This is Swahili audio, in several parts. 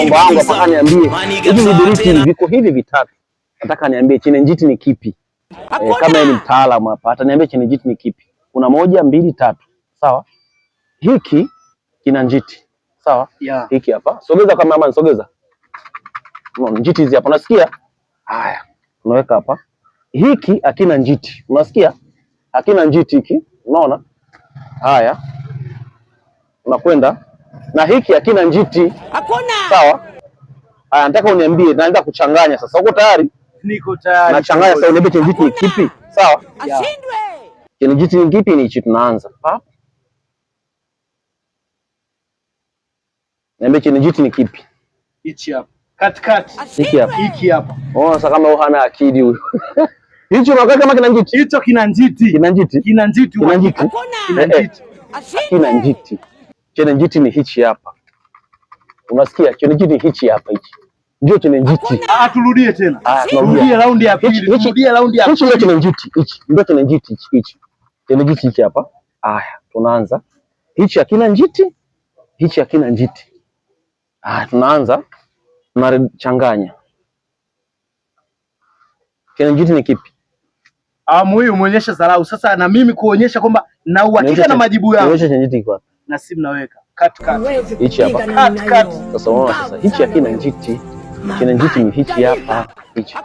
mambo yangu mpaka niambie hivi vidiriti viko hivi vitatu. Nataka niambie chenye njiti ni kipi? Kama ni mtaalamu hapa ataniambia chenye njiti ni kipi. Kuna 1, 2, 3. Sawa? Hiki kina njiti. Sawa? Yeah. Hiki hapa. Sogeza kama mama, sogeza. Unaona njiti hizi hapa unasikia? Haya. Unaweka hapa. Hiki hakina njiti. Unasikia? Hakina njiti hiki. Unaona? Haya. Unakwenda na hiki hakina njiti. Hakuna. Sawa? Haya, nataka uniambie, naanza kuchanganya sasa. Uko tayari? Niko tayari. Nachanganya sasa, uniambie chenye njiti ni kipi? Sawa? Ashindwe. Chenye njiti ni kipi? Ni hichi tunaanza. Hapa. Niambie chenye njiti ni kipi? Hichi hapa. Katikati. Hiki hapa. Hiki hapa. Oh, sasa kama hana akili huyu. Hicho unakaa kama kina njiti. Hicho kina njiti. Kina njiti. Kina njiti. Kina njiti. Kina njiti. Kina njiti. Chenye njiti ni hichi hapa. Unasikia? Chenye njiti ni hichi hapa hichi. Ndio chenye njiti. Turudie tena. Turudie raundi ya pili. Turudie raundi ya pili. Hichi ndio chenye njiti. Hichi ndio chenye njiti hichi. Chenye njiti hichi hapa. Haya, tunaanza. Hichi hakina njiti. Hichi hakina njiti. Haya, tunaanza. Tunachanganya. Chenye njiti ni kipi? Huyu muonyesha dharau. Sasa na mimi kuonyesha kwamba na uhakika na majibu yangu. Muonyesha chenye njiti iko wapi? Na simu naweka. Katikati. Hichi hapa. Katikati. Sasa unaona sasa hichi hakina njiti. Chenye njiti ni hichi hapa. Hichi.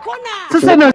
Sasa